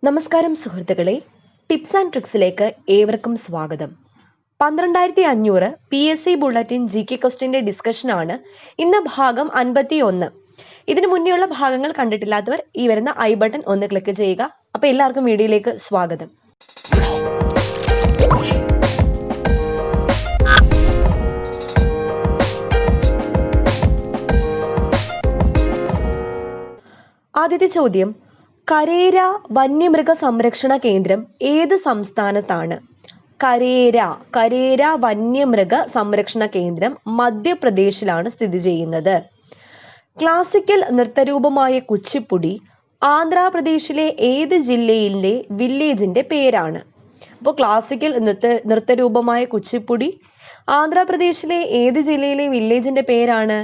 നമസ്കാരം സുഹൃത്തുക്കളെ, tips and ട്രിക്സിലേക്ക് ഏവർക്കും സ്വാഗതം. 12500 PSC ബുള്ളറ്റിൻ GK ക്വസ്റ്റ്യന്റെ ഡിസ്കഷനാണ് ഇന്ന് ഭാഗം 51. ഇതിനു മുന്നേയുള്ള ഭാഗങ്ങൾ കണ്ടിട്ടില്ലാത്തവർ ഈ വരുന്ന ഐ ബട്ടൺ ഒന്ന് ക്ലിക്ക് ചെയ്യുക. അപ്പോൾ എല്ലാവർക്കും വീഡിയോയിലേക്ക് സ്വാഗതം. ആദ്യത്തെ ചോദ്യം, കരേര വന്യമൃഗ സംരക്ഷണ കേന്ദ്രം ഏത് സംസ്ഥാനത്താണ്? കരേര വന്യമൃഗ സംരക്ഷണ കേന്ദ്രം മധ്യപ്രദേശിലാണ് സ്ഥിതി ചെയ്യുന്നത്. ക്ലാസിക്കൽ നൃത്തരൂപമായ കുച്ചിപ്പുടി ആന്ധ്രാപ്രദേശിലെ ഏത് ജില്ലയിലെ വില്ലേജിന്റെ പേരാണ്? അപ്പോൾ ക്ലാസിക്കൽ നൃത്തരൂപമായ കുച്ചിപ്പുടി ആന്ധ്രാപ്രദേശിലെ ഏത് ജില്ലയിലെ വില്ലേജിന്റെ പേരാണ്?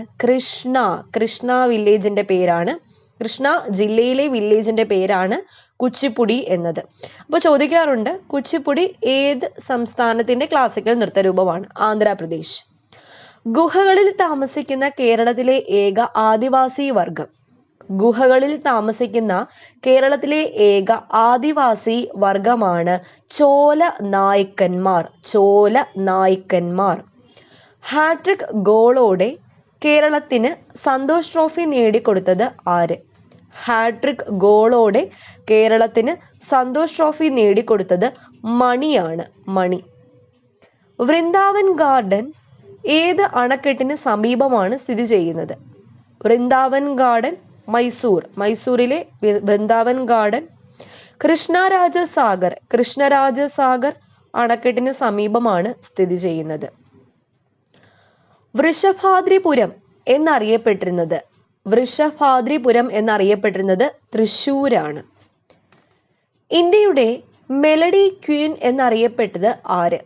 കൃഷ്ണ വില്ലേജിന്റെ പേരാണ്. കൃഷ്ണ ജില്ലയിലെ വില്ലേജിന്റെ പേരാണ് കുച്ചിപ്പുടി എന്നത്. അപ്പോൾ ചോദിക്കാറുണ്ട്, കുച്ചിപ്പുടി ഏത് സംസ്ഥാനത്തിന്റെ ക്ലാസിക്കൽ നൃത്തരൂപമാണ്? ആന്ധ്രാപ്രദേശ്. ഗുഹകളിൽ താമസിക്കുന്ന കേരളത്തിലെ ഏക ആദിവാസി വർഗം. ഗുഹകളിൽ താമസിക്കുന്ന കേരളത്തിലെ ഏക ആദിവാസി വർഗമാണ് ചോല നായ്ക്കന്മാർ. ഹാട്രിക് ഗോളോടെ കേരളത്തിന് സന്തോഷ് ട്രോഫി നേടിക്കൊടുത്തത് ആര്? ഹാട്രിക് ഗോളോടെ കേരളത്തിന് സന്തോഷ് ട്രോഫി നേടിക്കൊടുത്തത് മണിയാണ്. വൃന്ദാവൻ ഗാർഡൻ ഏത് അണക്കെട്ടിന് സമീപമാണ് സ്ഥിതി ചെയ്യുന്നത്? വൃന്ദാവൻ ഗാർഡൻ മൈസൂരിലെ വൃന്ദാവൻ ഗാർഡൻ. കൃഷ്ണരാജസാഗർ അണക്കെട്ടിന് സമീപമാണ് സ്ഥിതി ചെയ്യുന്നത്. വൃഷഭാദ്രിപുരം എന്നറിയപ്പെട്ടിരുന്നത് തൃശ്ശൂരാണ്. ഇന്ത്യയുടെ മെലഡി ക്വീൻ എന്നറിയപ്പെട്ടത് ആര്?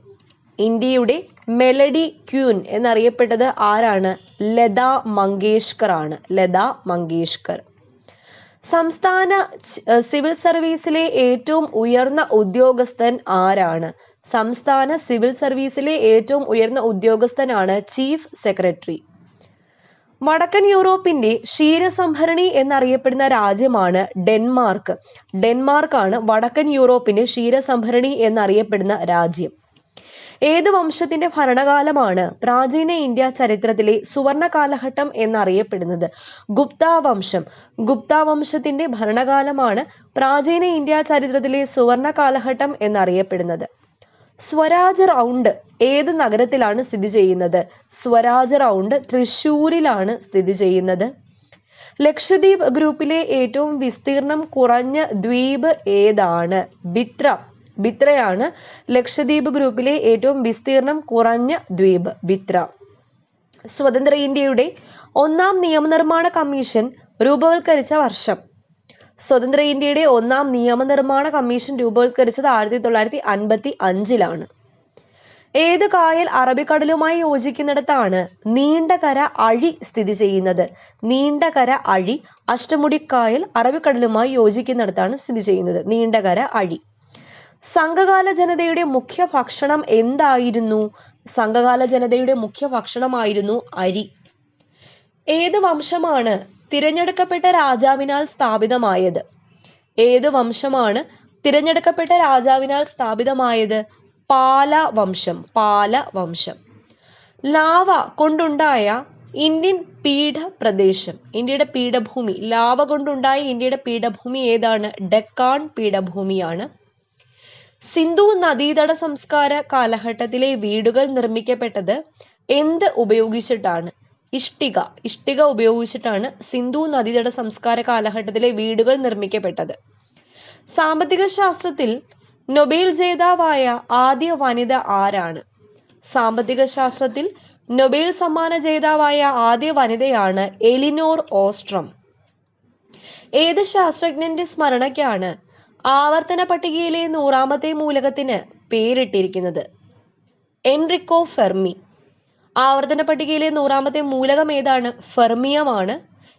ഇന്ത്യയുടെ മെലഡി ക്വീൻ എന്നറിയപ്പെട്ടത് ആരാണ്? ലതാ മങ്കേഷ്കർ. സംസ്ഥാന സിവിൽ സർവീസിലെ ഏറ്റവും ഉയർന്ന ഉദ്യോഗസ്ഥൻ ആരാണ്? സംസ്ഥാന സിവിൽ സർവീസിലെ ഏറ്റവും ഉയർന്ന ഉദ്യോഗസ്ഥനാണ് ചീഫ് സെക്രട്ടറി. വടക്കൻ യൂറോപ്പിന്റെ ക്ഷീരസംഭരണി എന്നറിയപ്പെടുന്ന രാജ്യമാണ് ഡെൻമാർക്ക്. ഡെൻമാർക്കാണ് വടക്കൻ യൂറോപ്പിന്റെ ക്ഷീരസംഭരണി എന്നറിയപ്പെടുന്ന രാജ്യം. ഏത് വംശത്തിന്റെ ഭരണകാലമാണ് പ്രാചീന ഇന്ത്യ ചരിത്രത്തിലെ സുവർണ കാലഘട്ടം എന്നറിയപ്പെടുന്നത്? ഗുപ്ത വംശത്തിന്റെ ഭരണകാലമാണ് പ്രാചീന ഇന്ത്യ ചരിത്രത്തിലെ സുവർണ കാലഘട്ടം എന്നറിയപ്പെടുന്നത്. സ്വരാജ് റൗണ്ട് ഏത് നഗരത്തിലാണ് സ്ഥിതി ചെയ്യുന്നത്? സ്വരാജ് റൗണ്ട് തൃശ്ശൂരിലാണ് സ്ഥിതി ചെയ്യുന്നത്. ലക്ഷദ്വീപ് ഗ്രൂപ്പിലെ ഏറ്റവും വിസ്തീർണം കുറഞ്ഞ ദ്വീപ് ഏതാണ്? ബിത്രയാണ് ലക്ഷദ്വീപ് ഗ്രൂപ്പിലെ ഏറ്റവും വിസ്തീർണം കുറഞ്ഞ ദ്വീപ്, ബിത്ര. സ്വതന്ത്ര ഇന്ത്യയുടെ ഒന്നാം നിയമനിർമ്മാണ കമ്മീഷൻ രൂപവത്കരിച്ച വർഷം? സ്വതന്ത്ര ഇന്ത്യയുടെ ഒന്നാം നിയമനിർമ്മാണ കമ്മീഷൻ രൂപവത്കരിച്ചത് 1955-ലാണ്. ഏത് കായൽ അറബിക്കടലുമായി യോജിക്കുന്നിടത്താണ് നീണ്ടകര അഴി സ്ഥിതി ചെയ്യുന്നത്? നീണ്ടകര അഴി അഷ്ടമുടിക്കായൽ അറബിക്കടലുമായി യോജിക്കുന്നിടത്താണ് സ്ഥിതി ചെയ്യുന്നത്. നീണ്ടകര അഴി. സംഘകാല ജനതയുടെ മുഖ്യ ഭക്ഷണം എന്തായിരുന്നു? സംഘകാല ജനതയുടെ മുഖ്യ ഭക്ഷണമായിരുന്നു അരി. ഏത് വംശമാണ് തിരഞ്ഞെടുക്കപ്പെട്ട രാജാവിനാൽ സ്ഥാപിതമായത്? ഏത് വംശമാണ് തിരഞ്ഞെടുക്കപ്പെട്ട രാജാവിനാൽ സ്ഥാപിതമായത്? പാല വംശം. ലാവ കൊണ്ടുണ്ടായ ഇന്ത്യൻ പീഠപ്രദേശം, ഇന്ത്യയുടെ പീഠഭൂമി, ലാവ കൊണ്ടുണ്ടായ ഇന്ത്യയുടെ പീഠഭൂമി ഏതാണ്? ഡെക്കാൻ പീഠഭൂമിയാണ്. സിന്ധു നദീതട സംസ്കാര കാലഘട്ടത്തിലെ വീടുകൾ നിർമ്മിക്കപ്പെട്ടത് എന്ത് ഉപയോഗിച്ചിട്ടാണ്? ഇഷ്ടിക ഉപയോഗിച്ചിട്ടാണ് സിന്ധു നദീതട സംസ്കാര കാലഘട്ടത്തിലെ വീടുകൾ നിർമ്മിക്കപ്പെട്ടത്. സാമ്പത്തിക ശാസ്ത്രത്തിൽ നൊബേൽ ജേതാവായ ആദ്യ വനിത ആരാണ്? സാമ്പത്തിക ശാസ്ത്രത്തിൽ നൊബേൽ സമ്മാന ജേതാവായ ആദ്യ വനിതയാണ് എലിനോർ ഓസ്ട്രം. ഏത് ശാസ്ത്രജ്ഞന്റെ സ്മരണയ്ക്കാണ് ആവർത്തന പട്ടികയിലെ 100ാമത്തെ മൂലകത്തിന് പേരിട്ടിരിക്കുന്നത്? Enrico Fermi. ആവർത്തന പട്ടികയിലെ 100ാമത്തെ മൂലകം ഏതാണ്? ഫെർമിയമാണ്.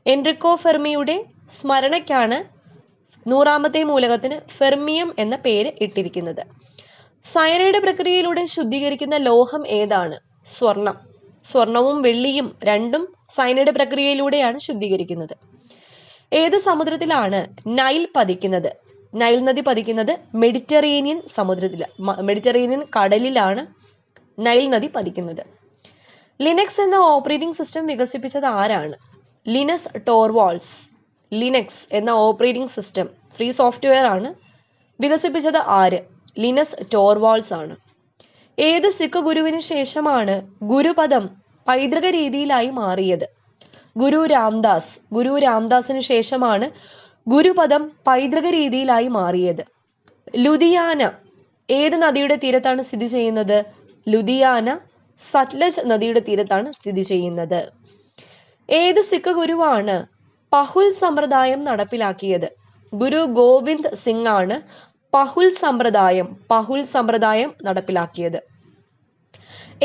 എൻറിക്കോ ഫെർമിയുടെ സ്മരണയ്ക്കാണ് 100ാമത്തെ മൂലകത്തിന് ഫെർമിയം എന്ന പേര് ഇട്ടിരിക്കുന്നത്. സയനൈഡ് പ്രക്രിയയിലൂടെ ശുദ്ധീകരിക്കുന്ന ലോഹം ഏതാണ്? സ്വർണവും വെള്ളിയും രണ്ടും സയനൈഡ് പ്രക്രിയയിലൂടെയാണ് ശുദ്ധീകരിക്കുന്നത്. ഏത് സമുദ്രത്തിലാണ് നൈൽ പതിക്കുന്നത്? നൈൽ നദി പതിക്കുന്നത് മെഡിറ്ററേനിയൻ സമുദ്രത്തിൽ, മെഡിറ്ററേനിയൻ കടലിലാണ് നൈൽ നദി പതിക്കുന്നത്. ലിനക്സ് എന്ന ഓപ്പറേറ്റിംഗ് സിസ്റ്റം വികസിപ്പിച്ചത് ആരാണ്? ലിനസ് ടോർവാൾഡ്സ്. ലിനക്സ് എന്ന ഓപ്പറേറ്റിംഗ് സിസ്റ്റം ഫ്രീ സോഫ്റ്റ്വെയർ ആണ്. വികസിപ്പിച്ചത് ആര്? ലിനസ് ടോർവാൾഡ്സ് ആണ്. ഏത് സിഖ് ഗുരുവിന് ശേഷമാണ് ഗുരുപദം പൈതൃക രീതിയിലായി മാറിയത്? ഗുരു രാംദാസ്. ഗുരു രാംദാസിന് ശേഷമാണ് ഗുരുപദം പൈതൃക രീതിയിലായി മാറിയത്. ലുധിയാന ഏത് നദിയുടെ തീരത്താണ് സ്ഥിതി ചെയ്യുന്നത്? ലുധിയാന സത്ലജ് നദിയുടെ തീരത്താണ് സ്ഥിതി ചെയ്യുന്നത്. ഏത് സിഖ് ഗുരുവാണ് പഹുൽ സമ്പ്രദായം നടപ്പിലാക്കിയത്? ഗുരു ഗോവിന്ദ് സിംഗ് ആണ് പഹുൽ സമ്പ്രദായം നടപ്പിലാക്കിയത്.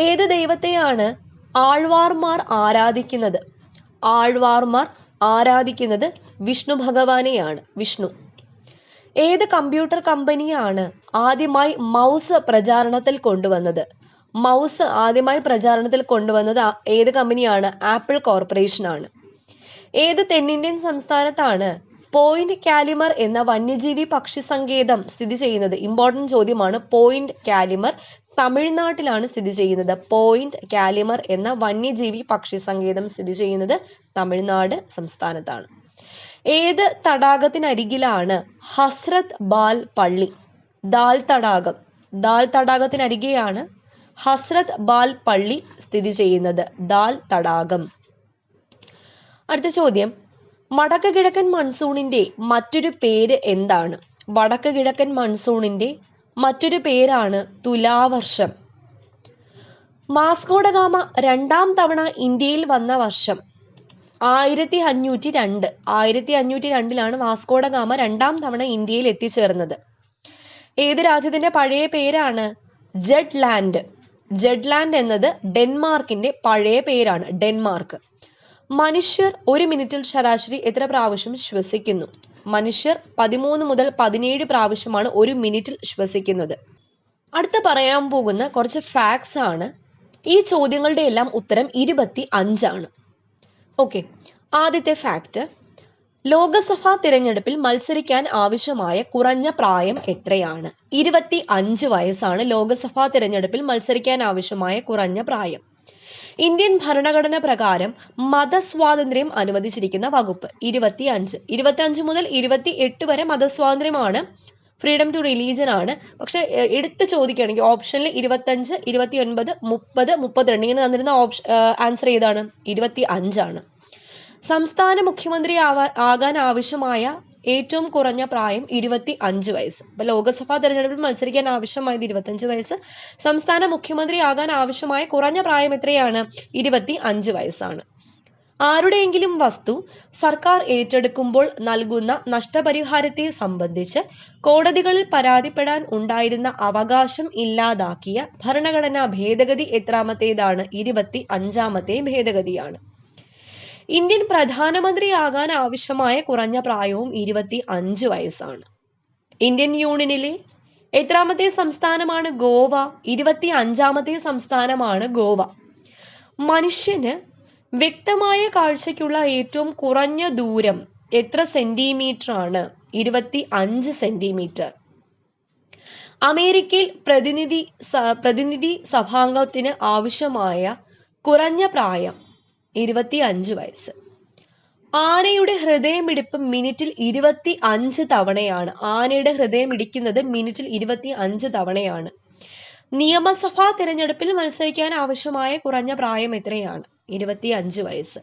ഏത് ദൈവത്തെയാണ് ആഴ്വാർമാർ ആരാധിക്കുന്നത്? ആഴ്വാർമാർ ആരാധിക്കുന്നത് വിഷ്ണു ഭഗവാനെയാണ്, വിഷ്ണു. ഏത് കമ്പ്യൂട്ടർ കമ്പനിയാണ് ആദ്യമായി മൗസ് പ്രചാരണത്തിൽ കൊണ്ടുവന്നത്? മൗസ് ആദ്യമായി പ്രചാരണത്തിൽ കൊണ്ടുവന്നത് ഏത് കമ്പനിയാണ്? ആപ്പിൾ കോർപ്പറേഷൻ ആണ്. ഏത് തെന്നിന്ത്യൻ സംസ്ഥാനത്താണ് പോയിന്റ് കാലിമർ എന്ന വന്യജീവി പക്ഷി സങ്കേതം സ്ഥിതി ചെയ്യുന്നത്? ഇമ്പോർട്ടൻറ്റ് ചോദ്യമാണ്. പോയിന്റ് കാലിമർ തമിഴ്നാട്ടിലാണ് സ്ഥിതി ചെയ്യുന്നത്. പോയിന്റ് കാലിമർ എന്ന വന്യജീവി പക്ഷി സങ്കേതം സ്ഥിതി ചെയ്യുന്നത് തമിഴ്നാട് സംസ്ഥാനത്താണ്. ഏത് തടാകത്തിനരികിലാണ് ഹസ്രത്ത് ബാൽ പള്ളി? ദാൽ തടാകം. ദാൽ തടാകത്തിനരികെയാണ് ഹസ്രത്ത് ബാൽ പള്ളി സ്ഥിതി ചെയ്യുന്നത്. ദാൽ തടാകം. അടുത്ത ചോദ്യം, വടക്ക് കിഴക്കൻ മൺസൂണിന്റെ മറ്റൊരു പേര് എന്താണ്? വടക്ക് കിഴക്കൻ മൺസൂണിന്റെ മറ്റൊരു പേരാണ് തുലാവർഷം. വാസ്കോ ഡ ഗാമ രണ്ടാം തവണ ഇന്ത്യയിൽ വന്ന വർഷം 1502. 1502 വാസ്കോ ഡ ഗാമ രണ്ടാം തവണ ഇന്ത്യയിൽ എത്തിച്ചേർന്നത്. ഏത് രാജ്യത്തിന്റെ പഴയ പേരാണ്? ജെറ്റ്ലാൻഡ്. ജെറ്റ്ലാൻഡ് എന്നത് ഡെൻമാർക്കിന്റെ പഴയ പേരാണ്, ഡെൻമാർക്ക്. മനുഷ്യർ ഒരു മിനിറ്റിൽ ശരാശരി എത്ര പ്രാവശ്യം ശ്വസിക്കുന്നു? മനുഷ്യർ 13 മുതൽ 17 പ്രാവശ്യമാണ് ഒരു മിനിറ്റിൽ ശ്വസിക്കുന്നത്. അടുത്ത പറയാൻ പോകുന്ന കുറച്ച് ഫാക്ട്സ് ആണ്. ഈ ചോദ്യങ്ങളുടെ എല്ലാം ഉത്തരം 25 ആണ്. ഓക്കെ, ആദ്യത്തെ ഫാക്ട്, ലോകസഭാ തിരഞ്ഞെടുപ്പിൽ മത്സരിക്കാൻ ആവശ്യമായ കുറഞ്ഞ പ്രായം എത്രയാണ്? 25 വയസ്സാണ് ലോകസഭാ തിരഞ്ഞെടുപ്പിൽ മത്സരിക്കാൻ ആവശ്യമായ കുറഞ്ഞ പ്രായം. ഇന്ത്യൻ ഭരണഘടന പ്രകാരം മതസ്വാതന്ത്ര്യം അനുവദിച്ചിരിക്കുന്ന വകുപ്പ് 25. 25 മുതൽ 28 വരെ മതസ്വാതന്ത്ര്യമാണ്, ഫ്രീഡം ടു റിലീജിയൻ ആണ്. പക്ഷെ എടുത്ത് ചോദിക്കുകയാണെങ്കിൽ ഓപ്ഷനിൽ 25, 29, 30, 32 ഇങ്ങനെ തന്നിരുന്ന ആൻസർ ഏതാണ്? 25 ആണ്. സംസ്ഥാന മുഖ്യമന്ത്രി ആകാൻ ആവശ്യമായ ഏറ്റവും കുറഞ്ഞ പ്രായം 25 വയസ്സ്. അപ്പൊ ലോകസഭാ തെരഞ്ഞെടുപ്പിൽ മത്സരിക്കാൻ ആവശ്യമായത് 25 വയസ്സ്. സംസ്ഥാന മുഖ്യമന്ത്രി ആകാൻ ആവശ്യമായ കുറഞ്ഞ പ്രായം എത്രയാണ്? 25 വയസ്സാണ്. ആരുടെയെങ്കിലും വസ്തു സർക്കാർ ഏറ്റെടുക്കുമ്പോൾ നൽകുന്ന നഷ്ടപരിഹാരത്തെ സംബന്ധിച്ച് കോടതികളിൽ പരാതിപ്പെടാൻ ഉണ്ടായിരുന്ന അവകാശം ഇല്ലാതാക്കിയ ഭരണഘടനാ ഭേദഗതി എത്രാമത്തേതാണ്? 25ാമത്തെ ഭേദഗതിയാണ്. ഇന്ത്യൻ പ്രധാനമന്ത്രിയാകാൻ ആവശ്യമായ കുറഞ്ഞ പ്രായവും 25 വയസ്സാണ്. ഇന്ത്യൻ യൂണിയനിലെ എത്രാമത്തെ സംസ്ഥാനമാണ് ഗോവ? 25ാമത്തെ സംസ്ഥാനമാണ് ഗോവ. മനുഷ്യന് വ്യക്തമായ കാഴ്ചയ്ക്കുള്ള ഏറ്റവും കുറഞ്ഞ ദൂരം എത്ര സെന്റിമീറ്റർ ആണ്? 25 സെന്റിമീറ്റർ. അമേരിക്കയിൽ പ്രതിനിധി സഭാംഗത്തിന് ആവശ്യമായ കുറഞ്ഞ പ്രായം 25 വയസ്സ്. ആനയുടെ ഹൃദയമിടിപ്പ് മിനിറ്റിൽ 25 തവണയാണ്. ആനയുടെ ഹൃദയം ഇടിക്കുന്നത് മിനിറ്റിൽ 25 തവണയാണ്. നിയമസഭാ തിരഞ്ഞെടുപ്പിൽ മത്സരിക്കാൻ ആവശ്യമായ കുറഞ്ഞ പ്രായം എത്രയാണ്? 25 വയസ്സ്.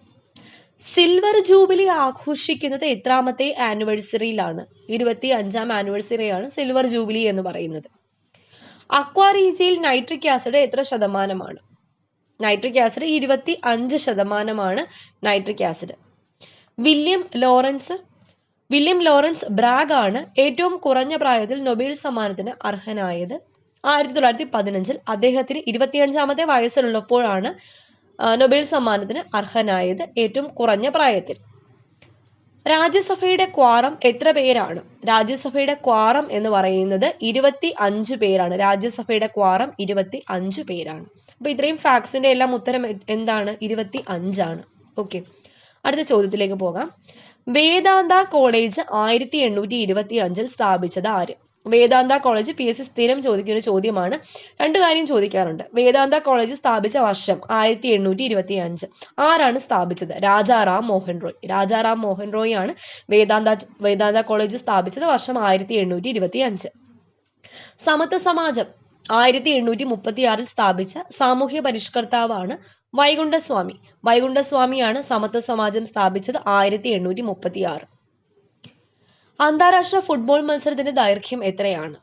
സിൽവർ ജൂബിലി ആഘോഷിക്കുന്നത് എത്രാമത്തെ ആനിവേഴ്സറിയിലാണ്? 25ാം ആനിവേഴ്സറിയാണ് സിൽവർ ജൂബിലി എന്ന് പറയുന്നത്. അക്വാറീജയിൽ നൈട്രിക് ആസിഡ് എത്ര ശതമാനമാണ്? Nitric acid 25% nitric acid. William Lawrence Bragg ആണ് ഏറ്റവും കുറഞ്ഞ പ്രായത്തിൽ നൊബേൽ സമ്മാനത്തിന് അർഹനായത്. 1915 അദ്ദേഹത്തിന് 25ാമത്തെ വയസ്സിലുള്ളപ്പോഴാണ് നൊബേൽ സമ്മാനത്തിന് അർഹനായത്, ഏറ്റവും കുറഞ്ഞ പ്രായത്തിൽ. രാജ്യസഭയുടെ ക്വാറം എത്ര പേരാണ്? രാജ്യസഭയുടെ ക്വാറം എന്ന് പറയുന്നത് 25 പേരാണ്. രാജ്യസഭയുടെ ക്വാറം 25 പേരാണ്. അപ്പൊ ഇത്രയും ഫാക്ട്സിന്റെ എല്ലാം ഉത്തരം എന്താണ്? 25 ആണ്. ഓക്കെ, അടുത്ത ചോദ്യത്തിലേക്ക് പോകാം. വേദാന്ത കോളേജ് 1825 സ്ഥാപിച്ചത് ആര്? വേദാന്ത കോളേജ് PSC സ്ഥിരം ചോദിക്കുന്ന ഒരു ചോദ്യമാണ്. രണ്ടു കാര്യം ചോദിക്കാറുണ്ട്. വേദാന്ത കോളേജ് സ്ഥാപിച്ച വർഷം 1825. ആരാണ് സ്ഥാപിച്ചത്? രാജാറാം മോഹൻ റോയ്. രാജാറാം മോഹൻ റോയ് ആണ് വേദാന്ത കോളേജ് സ്ഥാപിച്ചത്. വർഷം 1825. സമത്വ സമാജം 1836 സ്ഥാപിച്ച സാമൂഹ്യ പരിഷ്കർത്താവാണ് വൈകുണ്ഠസ്വാമി. വൈകുണ്ഠസ്വാമിയാണ് സമത്വ സമാജം സ്ഥാപിച്ചത് 1836. അന്താരാഷ്ട്ര ഫുട്ബോൾ മത്സരത്തിന്റെ ദൈർഘ്യം എത്രയാണ്?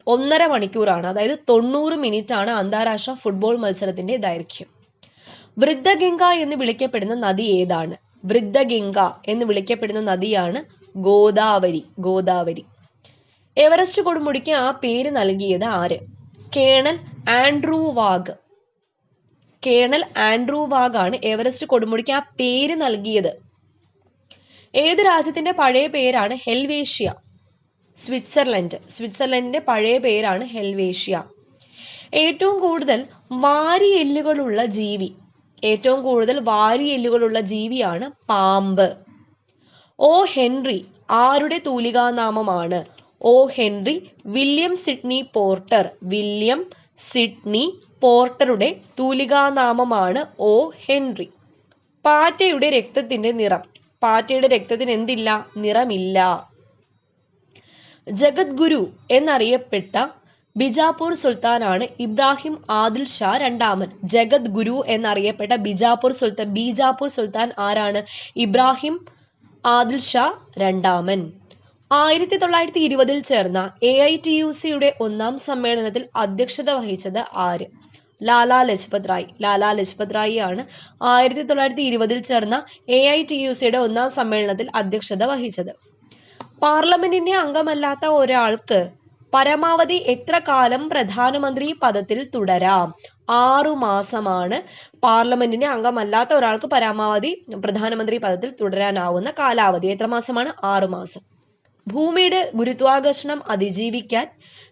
1.5 മണിക്കൂറാണ്. അതായത് 90 മിനിറ്റ് ആണ് അന്താരാഷ്ട്ര ഫുട്ബോൾ മത്സരത്തിന്റെ ദൈർഘ്യം. വൃദ്ധഗംഗ എന്ന് വിളിക്കപ്പെടുന്ന നദി ഏതാണ്? വൃദ്ധഗംഗ എന്ന് വിളിക്കപ്പെടുന്ന നദിയാണ് ഗോദാവരി. ഗോദാവരി. എവറസ്റ്റ് കൊടുമുടിക്ക് ആ പേര് നൽകിയത് ആര്? കേണൽ ആൻഡ്രൂ വാഗ്. കേണൽ ആൻഡ്രൂ വാഗ് ആണ് എവറസ്റ്റ് കൊടുമുടിക്ക് ആ പേര് നൽകിയത്. ഏത് രാജ്യത്തിന്റെ പഴയ പേരാണ് ഹെൽവേഷ്യ? സ്വിറ്റ്സർലൻഡ്. സ്വിറ്റ്സർലൻഡിന്റെ പഴയ പേരാണ് ഹെൽവേഷ്യ. ഏറ്റവും കൂടുതൽ വാരിയെല്ലുകളുള്ള ജീവി. ഏറ്റവും കൂടുതൽ വാരിയെല്ലുകളുള്ള ജീവിയാണ് പാമ്പ്. ഓ ഹെൻറി ആരുടെ തൂലികാനാമമാണ്? O Henry William Sidney Porter. William Sidney പോർട്ടറുടെ തൂലികാനാമമാണ് ഓ ഹെൻറി. പാറ്റയുടെ രക്തത്തിന്റെ നിറം. പാറ്റയുടെ രക്തത്തിന് എന്തില്ല? നിറമില്ല. ജഗദ്ഗുരു എന്നറിയപ്പെട്ട ബിജാപൂർ സുൽത്താനാണ് ഇബ്രാഹിം ആദിൽ ഷാ രണ്ടാമൻ. ജഗദ്ഗുരു എന്നറിയപ്പെട്ട ബീജാപൂർ സുൽത്താൻ ആരാണ്? ഇബ്രാഹിം ആദിൽ ഷാ രണ്ടാമൻ. 1920 ചേർന്ന AITUCയുടെ 1ാം സമ്മേളനത്തിൽ അധ്യക്ഷത വഹിച്ചത് ആര്? ലാലാ ലജ്പത് റായ്. ലാലാ ലജ്പത് റായി ആണ് 1920 ചേർന്ന AITUCയുടെ 1ാം സമ്മേളനത്തിൽ അധ്യക്ഷത വഹിച്ചത്. പാർലമെന്റിന്റെ അംഗമല്ലാത്ത ഒരാൾക്ക് പരമാവധി എത്ര കാലം പ്രധാനമന്ത്രി പദത്തിൽ തുടരാം? 6 മാസമാണ് പാർലമെന്റിന്റെ അംഗമല്ലാത്ത ഒരാൾക്ക് പരമാവധി പ്രധാനമന്ത്രി പദത്തിൽ തുടരാനാവുന്ന കാലാവധി. എത്ര മാസമാണ്? 6 മാസം. ഭൂമിയുടെ ഗുരുത്വാകർഷണം അതിജീവിക്കാൻ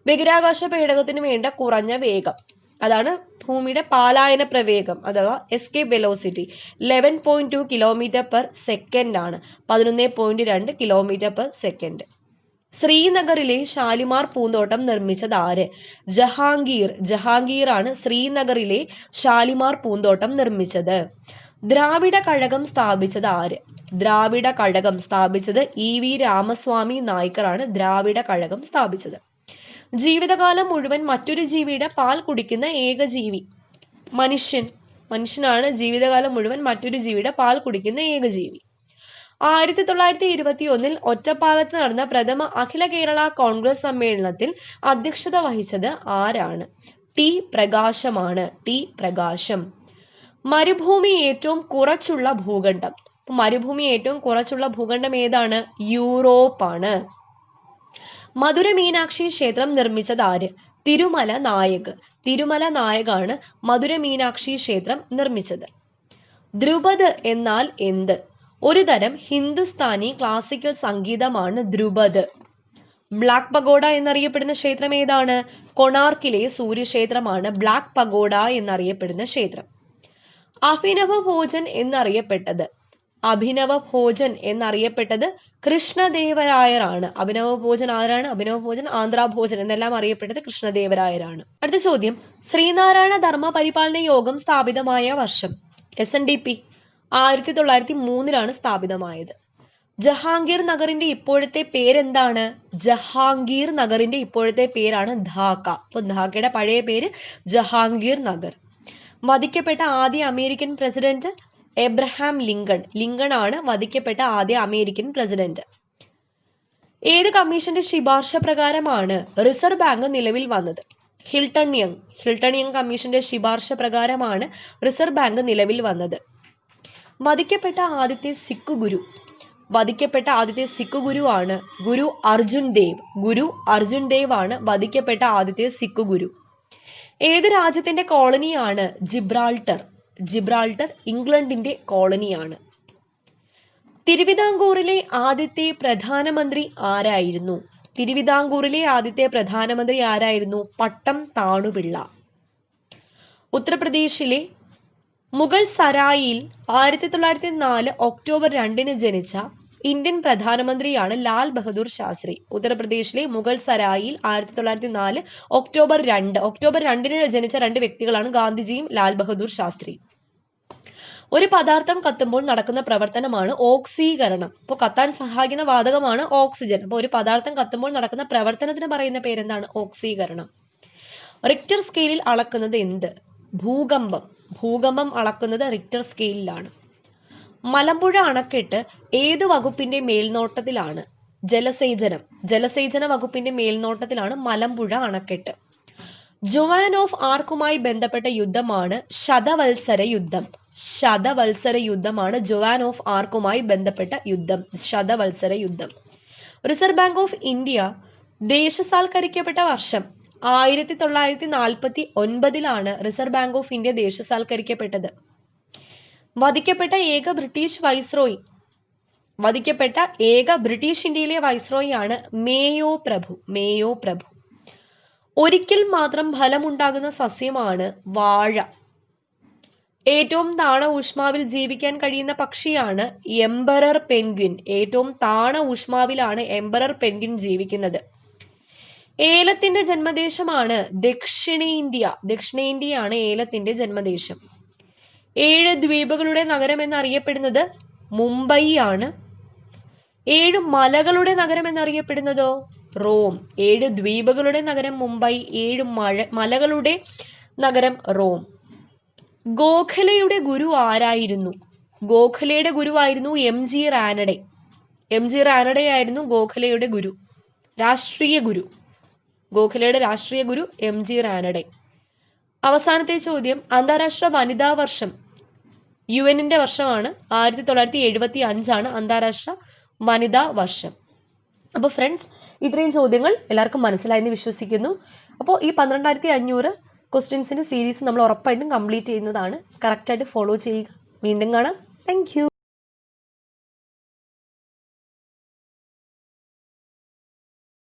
ബഹിരാകാശ പേടകത്തിന് വേണ്ട കുറഞ്ഞ വേഗം, അതാണ് ഭൂമിയുടെ പാലായന പ്രവേഗം അഥവാ എസ്കേപ്പ് വെലോസിറ്റി, 11.2 km/s ആണ്. 11.2 km/s. ശ്രീനഗറിലെ ഷാലിമാർ പൂന്തോട്ടം നിർമ്മിച്ചത് ആര്? ജഹാംഗീർ. ജഹാംഗീർ ആണ് ശ്രീനഗറിലെ ഷാലിമാർ പൂന്തോട്ടം നിർമ്മിച്ചത്. ദ്രാവിഡ കഴകം സ്ഥാപിച്ചത് ആര്? ദ്രാവിഡ കഴകം സ്ഥാപിച്ചത് EV രാമസ്വാമി നായ്ക്കർ ആണ് ദ്രാവിഡ കഴകം സ്ഥാപിച്ചത്. ജീവിതകാലം മുഴുവൻ മറ്റൊരു ജീവിയുടെ പാൽ കുടിക്കുന്ന ഏക ജീവി? മനുഷ്യനാണ് ജീവിതകാലം മുഴുവൻ മറ്റൊരു ജീവിയുടെ പാൽ കുടിക്കുന്ന ഏക ജീവി. 1921 ഒറ്റപ്പാലത്ത് നടന്ന പ്രഥമ അഖില കേരള കോൺഗ്രസ് സമ്മേളനത്തിൽ അധ്യക്ഷത വഹിച്ചത് ആരാണ്? ടി പ്രകാശമാണ്. ടി പ്രകാശം. മരുഭൂമി ഏറ്റവും കുറച്ചുള്ള ഭൂഖണ്ഡം. മരുഭൂമി ഏറ്റവും കുറച്ചുള്ള ഭൂഖണ്ഡം ഏതാണ്? യൂറോപ്പാണ്. മധുര മീനാക്ഷി ക്ഷേത്രം നിർമ്മിച്ചത് ആര്? തിരുമല നായക്. തിരുമല നായകാണ് മധുര മീനാക്ഷി ക്ഷേത്രം നിർമ്മിച്ചത്. ധ്രുപദ് എന്നാൽ എന്ത്? ഒരു തരം ഹിന്ദുസ്ഥാനി ക്ലാസിക്കൽ സംഗീതമാണ് ധ്രുപദ്. ബ്ലാക്ക് പഗോഡ എന്നറിയപ്പെടുന്ന ക്ഷേത്രം ഏതാണ്? കൊണാർക്കിലെ സൂര്യക്ഷേത്രമാണ് ബ്ലാക്ക് പഗോഡ എന്നറിയപ്പെടുന്ന ക്ഷേത്രം. അഭിനവ ഭോജൻ എന്നറിയപ്പെട്ടത് കൃഷ്ണദേവരായരാണ്. അഭിനവ ഭോജൻ ആരാണ്? അഭിനവ ഭോജൻ, ആന്ധ്രാഭോജൻ എന്നെല്ലാം അറിയപ്പെട്ടത് കൃഷ്ണദേവരായരാണ്. അടുത്ത ചോദ്യം, ശ്രീനാരായണ ധർമ്മ പരിപാലന യോഗം സ്ഥാപിതമായ വർഷം? SNDP 1903 സ്ഥാപിതമായത്. ജഹാംഗീർ നഗറിന്റെ ഇപ്പോഴത്തെ പേരെന്താണ്? ജഹാംഗീർ നഗറിന്റെ ഇപ്പോഴത്തെ പേരാണ് ധാക്ക. അപ്പൊ ധാക്കയുടെ പഴയ പേര് ജഹാംഗീർ നഗർ. വധിക്കപ്പെട്ട ആദ്യ American president Abraham Lincoln. Lincoln ആണ് വധിക്കപ്പെട്ട ആദ്യ അമേരിക്കൻ പ്രസിഡന്റ്. ഏത് കമ്മീഷന്റെ ശുപാർശ പ്രകാരമാണ് റിസർവ് ബാങ്ക് നിലവിൽ വന്നത്? ഹിൽട്ടൺ യങ് കമ്മീഷന്റെ ശുപാർശ പ്രകാരമാണ് റിസർവ് ബാങ്ക് നിലവിൽ വന്നത്. വധിക്കപ്പെട്ട ആദ്യത്തെ സിഖ് ഗുരു ആണ് ഗുരു അർജുൻ ദേവ് ആണ് വധിക്കപ്പെട്ട ആദ്യത്തെ സിഖ് ഗുരു. ഏത് രാജ്യത്തിന്റെ കോളനിയാണ് ജിബ്രാൾട്ടർ ഇംഗ്ലണ്ടിന്റെ കോളനിയാണ്. തിരുവിതാംകൂറിലെ ആദ്യത്തെ പ്രധാനമന്ത്രി ആരായിരുന്നു? പട്ടം താണുപിള്ള. ഉത്തർപ്രദേശിലെ മുഗൾ സരായിയിൽ 1904 ഒക്ടോബർ 2 ജനിച്ച ഇന്ത്യൻ പ്രധാനമന്ത്രിയാണ് ലാൽ ബഹദൂർ ശാസ്ത്രി. ഉത്തർപ്രദേശിലെ മുഗൾ സരായിൽ 1904 ഒക്ടോബർ 2 ജനിച്ച രണ്ട് വ്യക്തികളാണ് ഗാന്ധിജിയും ലാൽ ബഹദൂർ ശാസ്ത്രി. ഒരു പദാർത്ഥം കത്തുമ്പോൾ നടക്കുന്ന പ്രവർത്തനമാണ് ഓക്സീകരണം. അപ്പോൾ കത്താൻ സഹായിക്കുന്ന വാതകമാണ് ഓക്സിജൻ. അപ്പോൾ ഒരു പദാർത്ഥം കത്തുമ്പോൾ നടക്കുന്ന പ്രവർത്തനത്തിന് പറയുന്ന പേരെന്താണ്? ഓക്സീകരണം. റിക്ടർ സ്കെയിലിൽ അളക്കുന്നത് എന്ത്? ഭൂകമ്പം. ഭൂകമ്പം അളക്കുന്നത് റിക്ടർ സ്കെയിലിലാണ്. മലമ്പുഴ അണക്കെട്ട് ഏത് വകുപ്പിന്റെ മേൽനോട്ടത്തിലാണ്? ജലസേചനം. ജലസേചന വകുപ്പിന്റെ മേൽനോട്ടത്തിലാണ് മലമ്പുഴ അണക്കെട്ട്. ജോവാൻ ഓഫ് ആർക്കുമായി ബന്ധപ്പെട്ട യുദ്ധമാണ് ശതവത്സര യുദ്ധം. ശതവത്സര യുദ്ധമാണ് ജോവാൻ ഓഫ് ആർക്കുമായി ബന്ധപ്പെട്ട യുദ്ധം. ശതവത്സര യുദ്ധം. റിസർവ് ബാങ്ക് ഓഫ് ഇന്ത്യ ദേശസാൽക്കരിക്കപ്പെട്ട വർഷം 1949 റിസർവ് ബാങ്ക് ഓഫ് ഇന്ത്യ ദേശസാൽക്കരിക്കപ്പെട്ടത്. വധിക്കപ്പെട്ട ഏക ബ്രിട്ടീഷ് ഇന്ത്യയിലെ വൈസ്രോയി ആണ് മേയോ പ്രഭു. മേയോ പ്രഭു. ഒരിക്കൽ മാത്രം ഫലമുണ്ടാകുന്ന സസ്യമാണ് വാഴ. ഏറ്റവും താണ ഊഷ്മാവിൽ ജീവിക്കാൻ കഴിയുന്ന പക്ഷിയാണ് എംപറർ പെൻഗ്വിൻ. ഏറ്റവും താണ ഊഷ്മാവിലാണ് എംപറർ പെൻഗ്വിൻ ജീവിക്കുന്നത്. ഏലത്തിന്റെ ജന്മദേശമാണ് ദക്ഷിണേന്ത്യ. ദക്ഷിണേന്ത്യയാണ് ഏലത്തിന്റെ ജന്മദേശം. 7 ദ്വീപുകളുടെ നഗരം എന്നറിയപ്പെടുന്നത് മുംബൈ ആണ്. 7 മലകളുടെ നഗരം എന്നറിയപ്പെടുന്നതോ റോം. 7 ദ്വീപുകളുടെ നഗരം മുംബൈ, 7 മലകളുടെ നഗരം റോം. ഗോഖലെയുടെ ഗുരു ആരായിരുന്നു? ഗോഖലെയുടെ ഗുരുവായിരുന്നു MG റാനഡെ. MG റാനഡെ ആയിരുന്നു ഗോഖലെയുടെ ഗുരു, രാഷ്ട്രീയ ഗുരു. ഗോഖലെയുടെ രാഷ്ട്രീയ ഗുരു MG റാനഡെ. അവസാനത്തെ ചോദ്യം, അന്താരാഷ്ട്ര വനിതാ വർഷം. UN-ന്റെ വർഷമാണ്. 1975 അന്താരാഷ്ട്ര വനിതാ വർഷം. അപ്പോൾ ഫ്രണ്ട്സ്, ഇത്രയും ചോദ്യങ്ങൾ എല്ലാവർക്കും മനസ്സിലായെന്ന് വിശ്വസിക്കുന്നു. അപ്പോൾ ഈ 12500 ക്വസ്റ്റ്യൻസിൻ്റെ സീരീസ് നമ്മൾ ഉറപ്പായിട്ടും കംപ്ലീറ്റ് ചെയ്യുന്നതാണ്. കറക്റ്റായിട്ട് ഫോളോ ചെയ്യുക. വീണ്ടും കാണാം. Thank you.